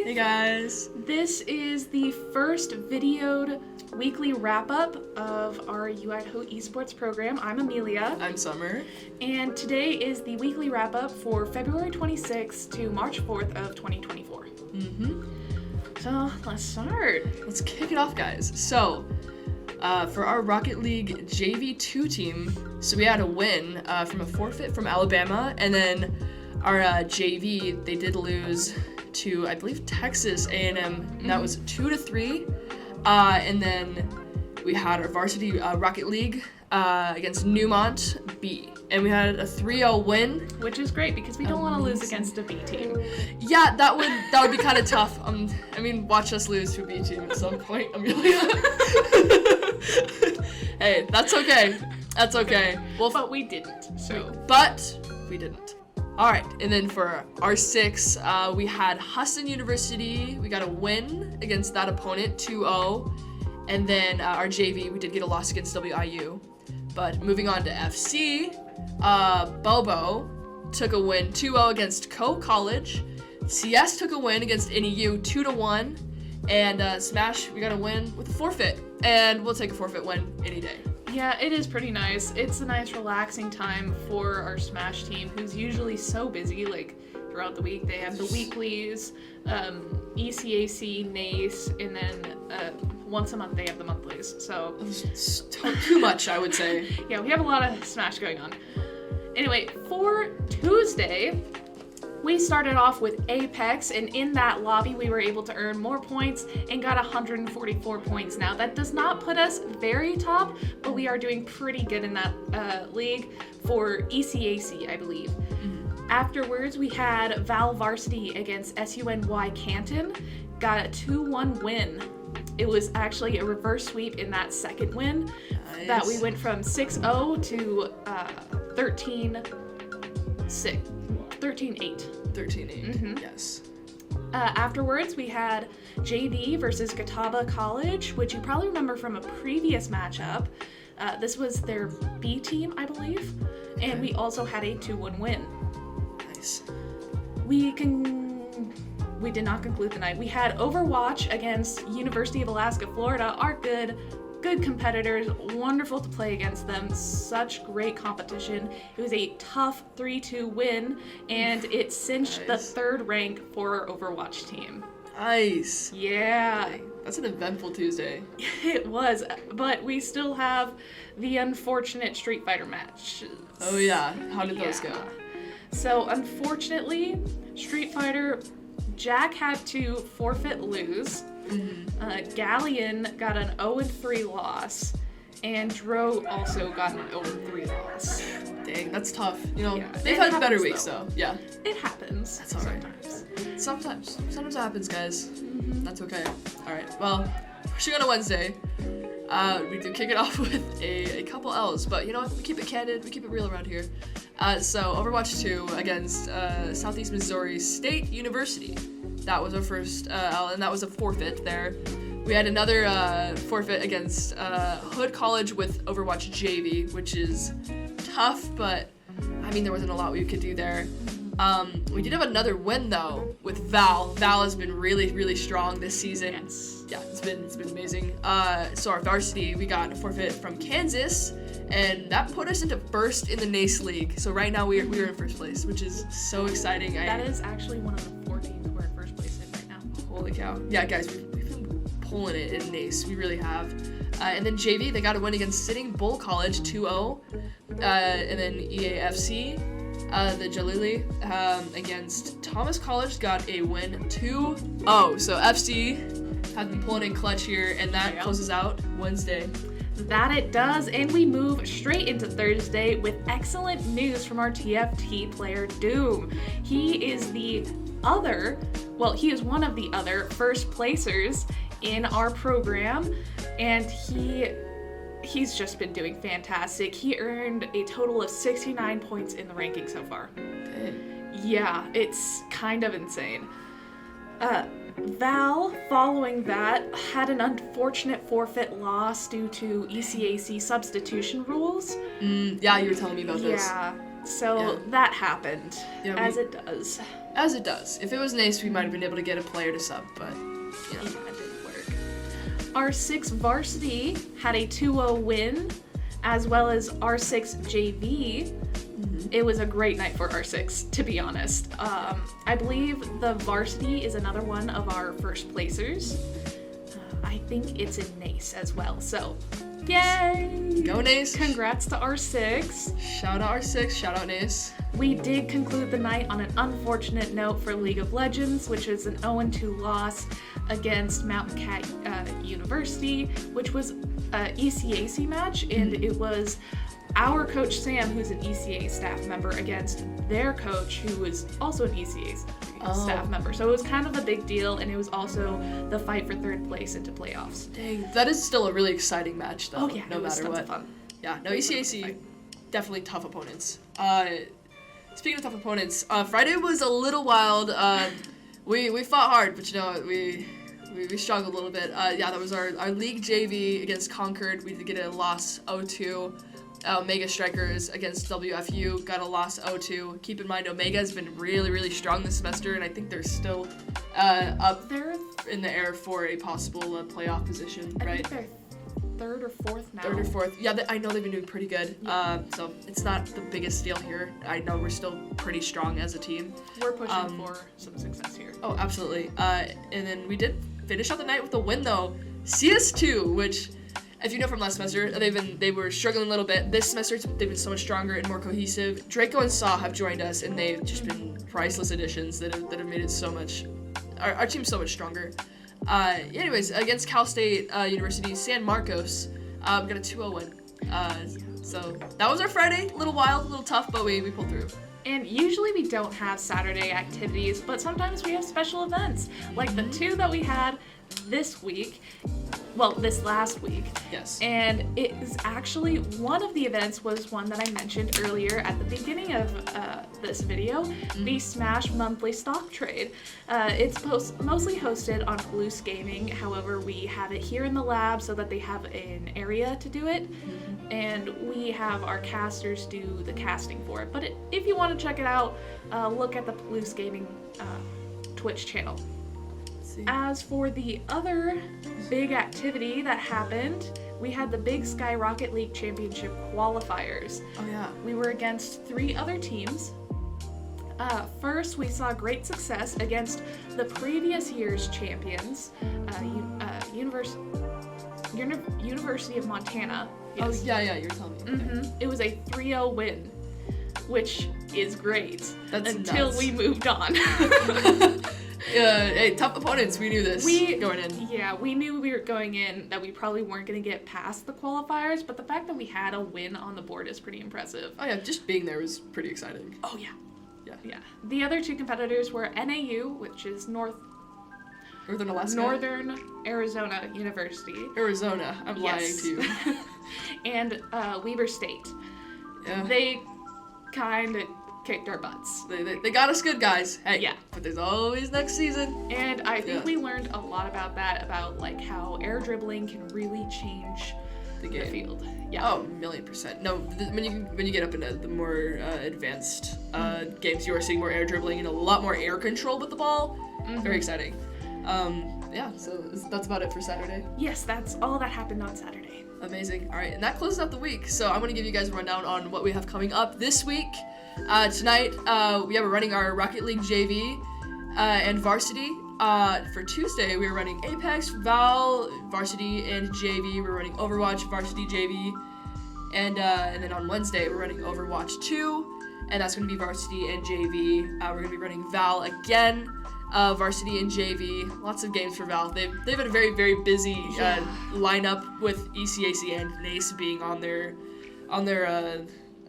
Hey guys. This is the first videoed weekly wrap-up of our Idaho Esports program. I'm Amelia. I'm Summer. And today is the weekly wrap-up for February 26th to March 4th of 2024. So, let's start. Let's kick it off, guys. So, for our Rocket League JV2 team, so we had a win from a forfeit from Alabama, and then our JV, they did lose to, I believe, Texas A&M, and that was 2-3. And then we had our varsity Rocket League against Newmont B, and we had a 3-0 win, Which is great because we don't want to lose against a B team. Yeah, that would be kind of tough. I mean, watch us lose to a B team at some point, Amelia. Hey, that's okay. That's okay. Well, but we didn't. But we didn't. All right, and then for our 6, we had Huston University. We got a win against that opponent, 2-0. And then our JV, we did get a loss against WIU. But moving on to FC, Bobo took a win 2-0 against College. CS took a win against NEU 2-1. And Smash, we got a win with a forfeit. And we'll take a forfeit win any day. Yeah, it is pretty nice. It's a nice relaxing time for our Smash team, who's usually so busy, like, throughout the week. They have the weeklies, ECAC, NACE, and then once a month they have the monthlies. So Too much, I would say. Yeah, we have a lot of Smash going on. Anyway, for Tuesday, we started off with Apex, and in that lobby we were able to earn more points and got 144 points. Now, that does not put us very top, but we are doing pretty good in that league for ECAC, I believe. Afterwards, we had Val Varsity against SUNY Canton, got a 2-1 win. It was actually a reverse sweep in that second win. Nice. That we went from 6-0 to 13-8. 13-8, yes. Afterwards, we had JV versus Catawba College, which you probably remember from a previous matchup. This was their B team, I believe, and we also had a 2-1 win. Nice. We did not conclude the night. We had Overwatch against University of Alaska, Florida. Our good competitors, wonderful to play against them, such great competition. It was a tough 3-2 win, and it cinched the 3rd rank for our Overwatch team. Nice. Yeah. That's an eventful Tuesday. It was, but we still have the unfortunate Street Fighter match. Oh yeah, how did those go? So unfortunately, Street Fighter, Jack had to forfeit lose. Galleon got an 0-3 loss, and Dro also got an 0-3 loss. Dang, that's tough. You know, Yeah, they've had better weeks though. Yeah. It happens. That's alright. Sometimes it happens, guys. That's okay. Alright, well, pushing on a Wednesday, we do kick it off with a couple L's, but you know what? We keep it candid, we keep it real around here. So Overwatch 2 against Southeast Missouri State University. That was our first L, and that was a forfeit there. We had another forfeit against Hood College with Overwatch JV, which is tough, but I mean, there wasn't a lot we could do there. We did have another win though with Val. Val has been really, really strong this season. Yes. Yeah, it's been amazing. So our varsity, we got a forfeit from Kansas, and that put us into first in the NACE League. So right now we are in first place, which is so exciting. That is actually one of the 4 games we're in first place in right now. Holy cow. Yeah, guys, we've been pulling it in NACE. We really have. And then JV, they got a win against Sitting Bull College, 2-0. And then EAFC, the Jalili, against Thomas College, got a win, 2-0. So FC have been pulling in clutch here, and that closes out Wednesday. That it does, and we move straight into Thursday with excellent news from our TFT player Doom. He is one of the other first placers in our program, and he's just been doing fantastic. He earned a total of 69 points in the ranking so far. Dang. Yeah, it's kind of insane. Val, following that, had an unfortunate forfeit loss due to ECAC substitution rules. Yeah, you were telling me about this. Yeah, So that happened, as it does. As it does. If it was Nace, we might have been able to get a player to sub, but, you know. Yeah, it didn't work. R6 Varsity had a 2-0 win, as well as R6 JV. It was a great night for R6, to be honest. I believe the Varsity is another one of our first placers. I think it's in Nace as well, so yay! Go Nace! Congrats to R6. Shout out R6, shout out Nace. We did conclude the night on an unfortunate note for League of Legends, which is an 0-2 loss against Mountain Cat University, which was an ECAC match, and it was our coach Sam, who's an ECA staff member, against their coach, who was also an ECA staff member. So it was kind of a big deal, and it was also the fight for third place into playoffs. Dang, that is still a really exciting match, though. Oh yeah, no it was matter what. Of fun. Yeah, no, ECAC, definitely tough opponents. Speaking of tough opponents, Friday was a little wild. We fought hard, but you know, we struggled a little bit. Yeah, that was our League JV against Concord. We did get a loss 0-2. Omega Strikers against WFU got a loss 0-2. Keep in mind, Omega has been really, really strong this semester, and I think they're still up there in the air for a possible playoff position, right? I think they're third or fourth now. Third or fourth. Yeah, I know they've been doing pretty good. Yeah. So it's not the biggest deal here. I know we're still pretty strong as a team. We're pushing for some success here. Oh, absolutely. And then we did finish out the night with a win, though. CS2, which, if you know from last semester, they were struggling a little bit. This semester, they've been so much stronger and more cohesive. Draco and Saw have joined us, and they've just been priceless additions that have made it so much, our team's so much stronger. Anyways, against Cal State University, San Marcos, got a 2-0 win. So that was our Friday. A little wild, a little tough, but we pulled through. And usually we don't have Saturday activities, but sometimes we have special events, like the two that we had this last week. Yes. And it is actually, one of the events was one that I mentioned earlier at the beginning of this video, the Smash monthly stock trade. It's mostly hosted on Palouse Gaming, however we have it here in the lab so that they have an area to do it, and we have our casters do the casting for it. But if you want to check it out, look at the Palouse Gaming Twitch channel. As for the other big activity that happened, we had the big Skyrocket League Championship qualifiers. Oh yeah. We were against 3 other teams. First, we saw great success against the previous year's champions, University of Montana. Yes. Oh yeah, you were telling me. Okay. It was a 3-0 win, which is great. That's until nuts. we moved on. Hey, tough opponents. We knew this going in. Yeah, we knew we were going in that we probably weren't going to get past the qualifiers, but the fact that we had a win on the board is pretty impressive. Oh yeah, just being there was pretty exciting. Oh yeah. Yeah. The other 2 competitors were NAU, which is Northern Alaska? Northern Arizona University. Arizona. I'm lying to you. And Weber State. Yeah. They kind of kicked our butts. They got us good, guys. Hey. Yeah. But there's always next season. And I think we learned a lot about that, about like how air dribbling can really change the field. Yeah. Oh, 1,000,000%. No, when you get up into the more advanced games, you are seeing more air dribbling and a lot more air control with the ball. Very exciting. Yeah, so that's about it for Saturday. Yes, that's all that happened on Saturday. Amazing. All right, and that closes out the week. So I'm going to give you guys a rundown on what we have coming up this week. Tonight, we're running our Rocket League JV and Varsity. For Tuesday, we're running Apex, Val, Varsity, and JV. We're running Overwatch, Varsity, JV. And then on Wednesday, we're running Overwatch 2, and that's going to be Varsity and JV. We're going to be running Val again. Varsity and JV, lots of games for Val. They've had a very, very busy lineup with ECAC and NACE being on their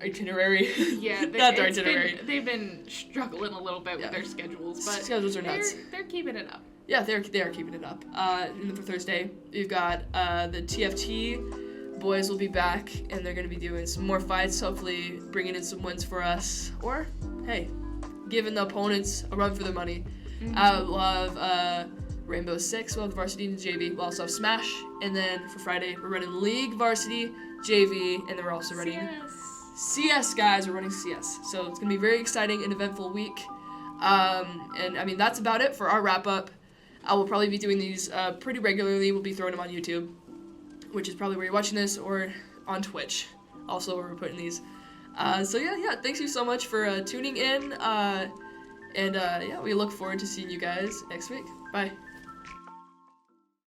itinerary. Yeah, not their itinerary. They've been struggling a little bit with their schedules, but schedules are nuts. They're keeping it up. Yeah, they are keeping it up. And then for Thursday, we've got the TFT boys will be back, and they're going to be doing some more fights, hopefully bringing in some wins for us, or hey, giving the opponents a run for their money. We'll have Rainbow Six, we'll have the Varsity and JV, we'll also have Smash, and then for Friday, we're running League, Varsity, JV, and then we're also running CS, guys. We're running CS. So it's going to be a very exciting and eventful week. And I mean, that's about it for our wrap-up. I will probably be doing these pretty regularly. We'll be throwing them on YouTube, which is probably where you're watching this, or on Twitch, also where we're putting these. So yeah, thanks you so much for tuning in. And yeah, we look forward to seeing you guys next week. Bye.